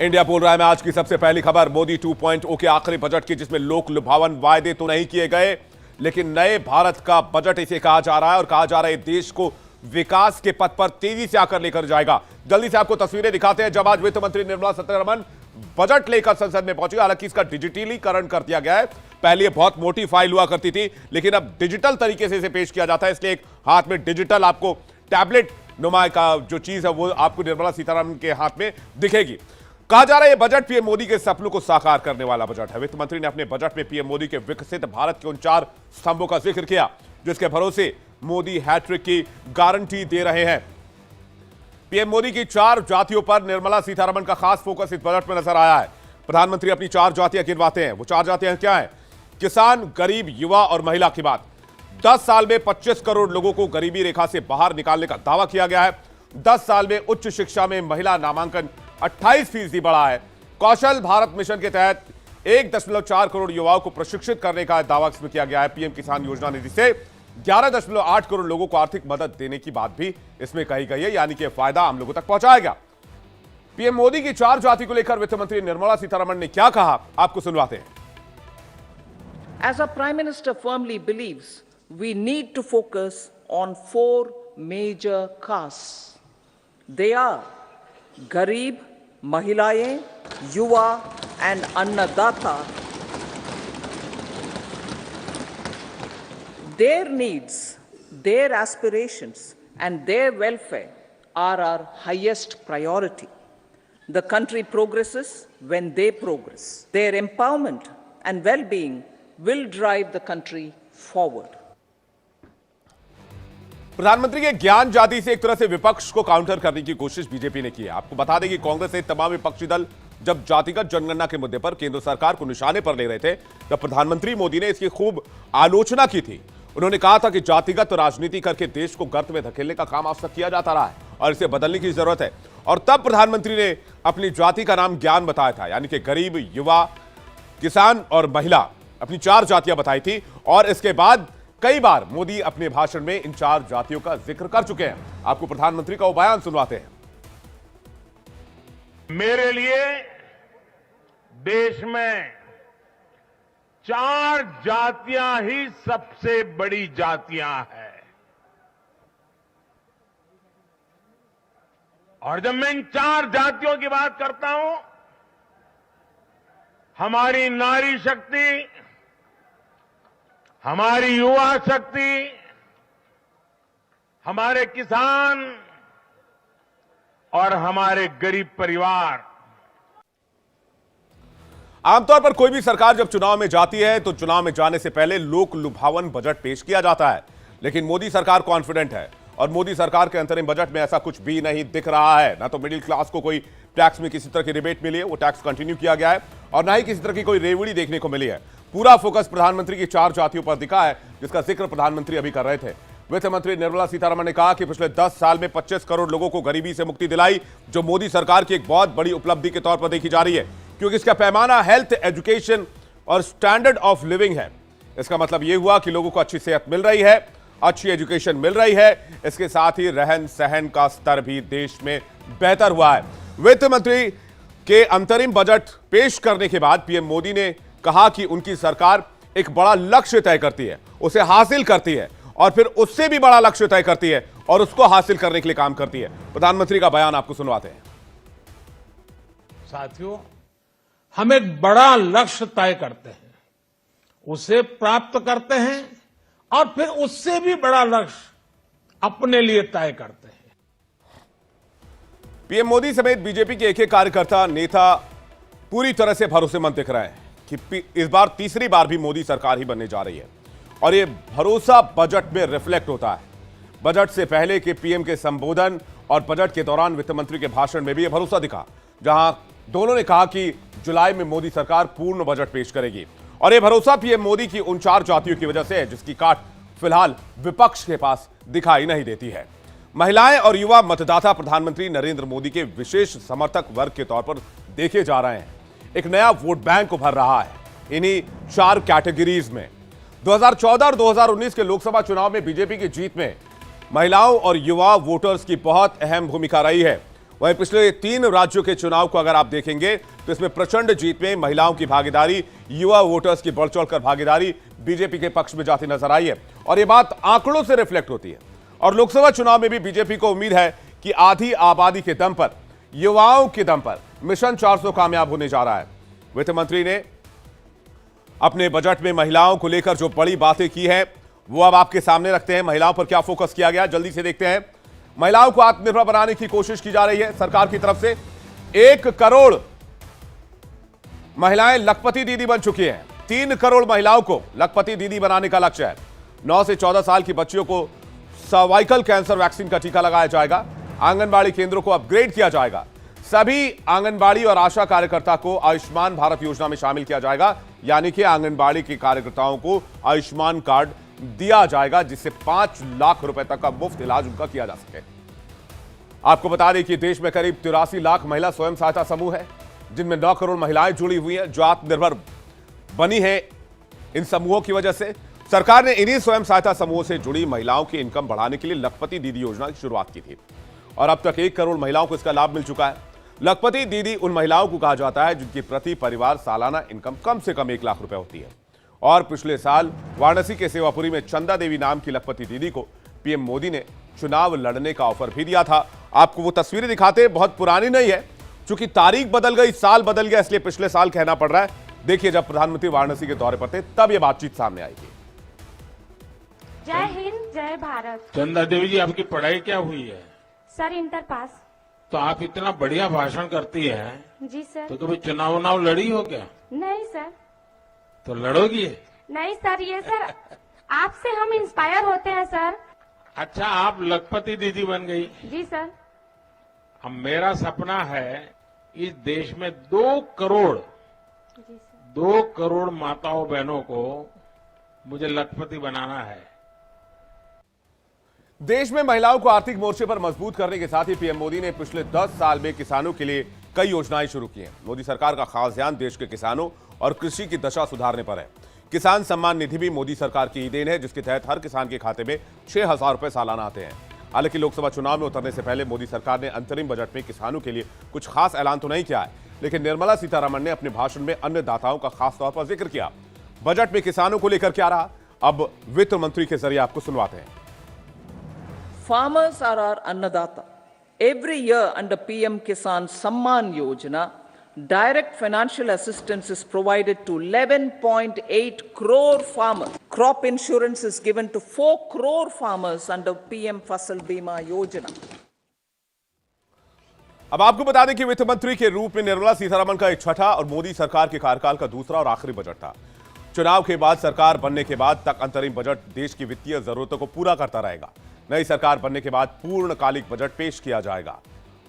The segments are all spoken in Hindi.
इंडिया बोल रहा है मैं आज की सबसे पहली खबर मोदी 2.0 के आखिरी बजट की, जिसमें लोक लुभावन वायदे तो नहीं किए गए, लेकिन नए भारत का बजट इसे कहा जा रहा है और कहा जा रहा है देश को विकास के पथ पर तेजी से आकर लेकर जाएगा। जल्दी से आपको तस्वीरें दिखाते हैं जब आज वित्त मंत्री निर्मला सीतारमण बजट लेकर संसद में पहुंची। हालांकि इसका डिजिटलीकरण कर दिया गया है। पहले बहुत मोटी फाइल हुआ करती थी, लेकिन अब डिजिटल तरीके से इसे पेश किया जाता है, इसलिए एक हाथ में डिजिटल आपको टैबलेट नुमा का जो चीज है वो आपको निर्मला सीतारमण के हाथ में दिखेगी। कहा जा रहा है ये बजट पीएम मोदी के सपनों को साकार करने वाला बजट है। वित्त मंत्री ने अपने बजट में पीएम मोदी के विकसित भारत के उन 4 स्तंभों का जिक्र किया जिसके भरोसे मोदी हैट्रिक की गारंटी दे रहे हैं। पीएम मोदी की 4 जातियों पर निर्मला सीतारमण का खास फोकस इस बजट में नजर आया है। प्रधानमंत्री अपनी 4 जातियां गिनवाते हैं। वो 4 जातियां क्या है? किसान, गरीब, युवा और महिला की बात। 10 साल में 25 करोड़ लोगों को गरीबी रेखा से बाहर निकालने का दावा किया गया है। 10 साल में उच्च शिक्षा में महिला नामांकन 28% बढ़ा है। कौशल भारत मिशन के तहत 1.4 करोड़ युवाओं को प्रशिक्षित करने का दावा इसमें किया गया है। पीएम किसान योजना निधि से 11.8 करोड़ लोगों को आर्थिक मदद देने की बात भी इसमें कही गई है, यानी कि फायदा आम लोगों तक पहुंचाएगा। पीएम मोदी की 4 जाति को लेकर वित्त मंत्री निर्मला सीतारमण ने क्या कहा, आपको सुनवाते हैं। As our Prime Minister firmly believes, we need to focus on 4 major castes. They are Garib, Mahilayeं, Yuva and Annadata. Their needs, their aspirations and their welfare are our highest priority. The country progresses when they progress. Their empowerment and well-being will drive the country forward. प्रधानमंत्री के ज्ञान जाति से एक तरह से विपक्ष को काउंटर करने की कोशिश बीजेपी ने की है। आपको बता दें कि कांग्रेस सहित तमाम विपक्षी दल जब जातिगत जनगणना के मुद्दे पर केंद्र सरकार को निशाने पर ले रहे थे, तब प्रधानमंत्री मोदी ने इसकी खूब आलोचना की थी। उन्होंने कहा था कि जातिगत राजनीति करके देश को गर्त में धकेलने का काम आज तक किया जाता रहा है और इसे बदलने की जरूरत है। और तब प्रधानमंत्री ने अपनी जाति का नाम ज्ञान बताया था, यानी कि गरीब, युवा, किसान और महिला, अपनी 4 जातियां बताई थी। और इसके बाद कई बार मोदी अपने भाषण में इन 4 जातियों का जिक्र कर चुके हैं। आपको प्रधानमंत्री का वो बयान सुनवाते हैं। मेरे लिए देश में 4 जातियां ही सबसे बड़ी जातियां हैं। और जब मैं इन 4 जातियों की बात करता हूं, हमारी नारी शक्ति, हमारी युवा शक्ति, हमारे किसान और हमारे गरीब परिवार। आमतौर पर कोई भी सरकार जब चुनाव में जाती है तो चुनाव में जाने से पहले लोक लुभावन बजट पेश किया जाता है, लेकिन मोदी सरकार कॉन्फिडेंट है और मोदी सरकार के अंतरिम बजट में ऐसा कुछ भी नहीं दिख रहा है। ना तो मिडिल क्लास को कोई टैक्स में किसी तरह की रिबेट मिली है, वो टैक्स कंटिन्यू किया गया है, और ना ही किसी तरह की कोई रेवड़ी देखने को मिली है। पूरा फोकस प्रधानमंत्री की 4 जातियों पर दिखा है, जिसका जिक्र प्रधानमंत्री अभी कर रहे थे। वित्त मंत्री निर्मला सीतारमण ने कहा कि पिछले 10 साल में 25 करोड़ लोगों को गरीबी से मुक्ति दिलाई, जो मोदी सरकार की एक बहुत बड़ी उपलब्धि के तौर पर देखी जा रही है, क्योंकि इसका पैमाना हेल्थ, एजुकेशन और स्टैंडर्ड ऑफ लिविंग है। इसका मतलब यह हुआ कि लोगों को अच्छी सेहत मिल रही है, अच्छी एजुकेशन मिल रही है, इसके साथ ही रहन सहन का स्तर भी देश में बेहतर हुआ है। वित्त मंत्री के अंतरिम बजट पेश करने के बाद पीएम मोदी ने कहा कि उनकी सरकार एक बड़ा लक्ष्य तय करती है, उसे हासिल करती है और फिर उससे भी बड़ा लक्ष्य तय करती है और उसको हासिल करने के लिए काम करती है। प्रधानमंत्री का बयान आपको सुनवाते हैं। साथियों, हम एक बड़ा लक्ष्य तय करते हैं, उसे प्राप्त करते हैं और फिर उससे भी बड़ा लक्ष्य अपने लिए तय करते हैं। पीएम मोदी समेत बीजेपी के एक कार्यकर्ता, नेता पूरी तरह से भरोसेमंद दिख रहे हैं कि इस बार तीसरी बार भी मोदी सरकार ही बनने जा रही है और यह भरोसा बजट में रिफ्लेक्ट होता है। बजट से पहले के पीएम के संबोधन और बजट के दौरान वित्त मंत्री के भाषण में भी यह भरोसा दिखा, जहां दोनों ने कहा कि जुलाई में मोदी सरकार पूर्ण बजट पेश करेगी। और यह भरोसा पीएम मोदी की उन 4 जातियों की वजह से है जिसकी काट फिलहाल विपक्ष के पास दिखाई नहीं देती है। महिलाएं और युवा मतदाता प्रधानमंत्री नरेंद्र मोदी के विशेष समर्थक वर्ग के तौर पर देखे जा रहे हैं। एक नया वोट बैंक उभर रहा है इन्हीं 4 कैटेगरीज में। 2014 और 2019 के लोकसभा चुनाव में बीजेपी की जीत में महिलाओं और युवा वोटर्स की बहुत अहम भूमिका रही है। वहीं पिछले 3 राज्यों के चुनाव को अगर आप देखेंगे तो इसमें प्रचंड जीत में महिलाओं की भागीदारी, युवा वोटर्स की बढ़ चढ़कर भागीदारी बीजेपी के पक्ष में जाती नजर आई है और यह बात आंकड़ों से रिफ्लेक्ट होती है। और लोकसभा चुनाव में भी बीजेपी को उम्मीद है कि आधी आबादी के दम पर, युवाओं के दम पर मिशन 400 कामयाब होने जा रहा है। वित्त मंत्री ने अपने बजट में महिलाओं को लेकर जो बड़ी बातें की हैं वो अब आपके सामने रखते हैं। महिलाओं पर क्या फोकस किया गया, जल्दी से देखते हैं। महिलाओं को आत्मनिर्भर बनाने की कोशिश की जा रही है सरकार की तरफ से। 1 करोड़ महिलाएं लखपति दीदी बन चुकी हैं। 3 करोड़ महिलाओं को लखपति दीदी बनाने का लक्ष्य है। 9 से 14 साल की बच्चियों को सर्वाइकल कैंसर वैक्सीन का टीका लगाया जाएगा। आंगनबाड़ी केंद्रों को अपग्रेड किया जाएगा। सभी आंगनबाड़ी और आशा कार्यकर्ता को आयुष्मान भारत योजना में शामिल किया जाएगा, यानी कि आंगनबाड़ी के कार्यकर्ताओं को आयुष्मान कार्ड दिया जाएगा जिससे 5 लाख रुपए तक का मुफ्त इलाज उनका किया जा सके। आपको बता दें कि देश में करीब 83 लाख महिला स्वयं सहायता समूह है, जिनमें 9 करोड़ महिलाएं जुड़ी हुई हैं, जो आत्मनिर्भर बनी है इन समूहों की वजह से। सरकार ने इन्हीं स्वयं सहायता समूहों से जुड़ी महिलाओं की इनकम बढ़ाने के लिए लखपति दीदी योजना की शुरुआत की थी और अब तक 1 करोड़ महिलाओं को इसका लाभ मिल चुका है। लखपति दीदी उन महिलाओं को कहा जाता है जिनकी प्रति परिवार सालाना इनकम कम से कम 1 लाख रुपए होती है। और पिछले साल वाराणसी के सेवापुरी में चंदा देवी नाम की लखपति दीदी को पीएम मोदी ने चुनाव लड़ने का ऑफर भी दिया था। आपको वो तस्वीरें दिखाते हैं, बहुत पुरानी नहीं है, चूंकि तारीख बदल गई, साल बदल गया, इसलिए पिछले साल कहना पड़ रहा है। देखिए, जब प्रधानमंत्री वाराणसी के दौरे पर थे तब ये बातचीत सामने आएगी। जय हिंद, जय भारत। चंदा देवी जी, आपकी पढ़ाई क्या हुई है? Sir inter pass. तो आप इतना बढ़िया भाषण करती हैं। जी सर। तो कभी चुनाव लड़ी हो क्या? नहीं सर। तो लड़ोगी? नहीं सर, ये सर आपसे हम इंस्पायर होते हैं सर। अच्छा, आप लखपति दीदी बन गई। जी सर। अब मेरा सपना है इस देश में 2 करोड़ जी सर। 2 करोड़ माताओं बहनों को मुझे लखपति बनाना है। देश में महिलाओं को आर्थिक मोर्चे पर मजबूत करने के साथ ही पीएम मोदी ने पिछले 10 साल में किसानों के लिए कई योजनाएं शुरू की हैं। मोदी सरकार का खास ध्यान देश के किसानों और कृषि की दशा सुधारने पर है। किसान सम्मान निधि भी मोदी सरकार की ही देन है, जिसके तहत हर किसान के खाते में 6,000 रुपए सालाना आते हैं। हालांकि लोकसभा चुनाव में उतरने से पहले मोदी सरकार ने अंतरिम बजट में किसानों के लिए कुछ खास ऐलान तो नहीं किया है, लेकिन निर्मला सीतारमण ने अपने भाषण में अन्नदाताओं का खास तौर पर जिक्र किया। बजट में किसानों को लेकर क्या रहा, अब वित्त मंत्री के जरिए आपको सुनवाते हैं। Farmers are our annadata. Every year under PM Kisan Samman Yojana, direct financial assistance is provided to 11.8 crore farmers. Crop insurance is given to 4 crore farmers under PM Fasal Bima Yojana. अब आपको बता दें कि वित्त मंत्री के रूप में निर्मला सीतारमण का एक छठा और मोदी सरकार के कार्यकाल का दूसरा और आखिरी बजट था। चुनाव के बाद सरकार बनने के बाद तक अंतरिम बजट देश की वित्तीय जरूरतों को पूरा करता रहेगा। नई सरकार बनने के बाद पूर्णकालिक बजट पेश किया जाएगा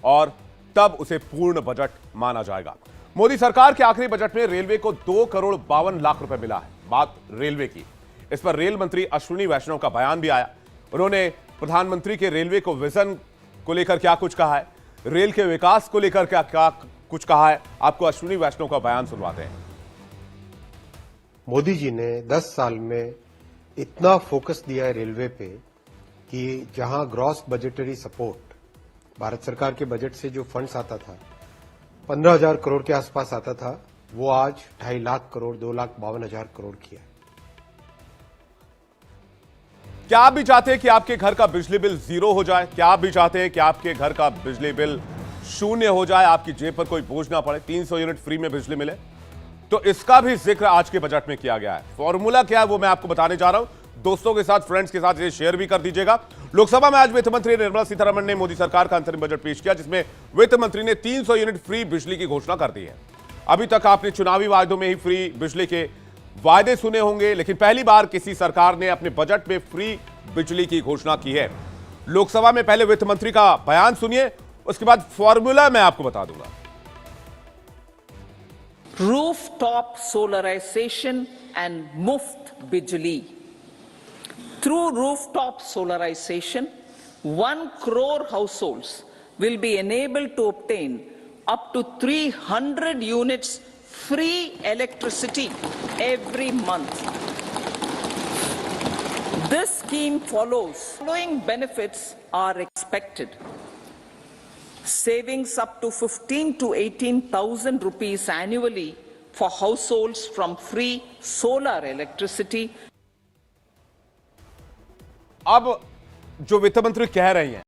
और तब उसे पूर्ण बजट माना जाएगा। मोदी सरकार के आखिरी बजट में रेलवे को 2 करोड़ 52 लाख रुपए मिला है। बात रेलवे की, इस पर रेल मंत्री अश्विनी वैष्णव का बयान भी आया। उन्होंने प्रधानमंत्री के रेलवे को विजन को लेकर क्या कुछ कहा है, रेल के विकास को लेकर क्या कुछ कहा है, आपको अश्विनी वैष्णव का बयान सुनवाते हैं। मोदी जी ने 10 साल में इतना फोकस दिया है रेलवे पे कि जहां ग्रॉस बजटरी सपोर्ट भारत सरकार के बजट से जो फंड्स आता था 15,000 करोड़ के आसपास आता था, वो आज 2.5 लाख करोड़ 2,52,000 करोड़ किया। क्या आप भी चाहते हैं कि आपके घर का बिजली बिल 0 हो जाए? क्या आप भी चाहते हैं कि आपके घर का बिजली बिल 0 हो जाए, आपकी जेब पर कोई बोझ ना पड़े, 300 यूनिट फ्री में बिजली मिले? तो इसका भी जिक्र आज के बजट में किया गया है। फॉर्मूला क्या है वो मैं आपको बताने जा रहा हूं। दोस्तों के साथ, फ्रेंड्स के साथ ये शेयर भी कर दीजिएगा। लोकसभा में आज वित्त मंत्री निर्मला सीतारमण ने मोदी सरकार का अंतरिम बजट पेश किया, जिसमें वित्त मंत्री ने 300 यूनिट फ्री बिजली की घोषणा कर दी है। अभी तक आपने चुनावी वायदों में ही फ्री बिजली के वायदे सुने होंगे, लेकिन पहली बार किसी सरकार ने अपने बजट में फ्री बिजली की घोषणा की है। लोकसभा में पहले वित्त मंत्री का बयान सुनिए, उसके बाद फॉर्मूला मैं आपको बता दूंगा। Rooftop solarization and muft bijli. Through rooftop solarization, 1 crore households will be enabled to obtain up to 300 units free electricity every month. This scheme follows. Following benefits are expected. savings up to 15 to 18,000 rupees annually for households from free solar electricity. अब जो वित्त मंत्री कह रही हैं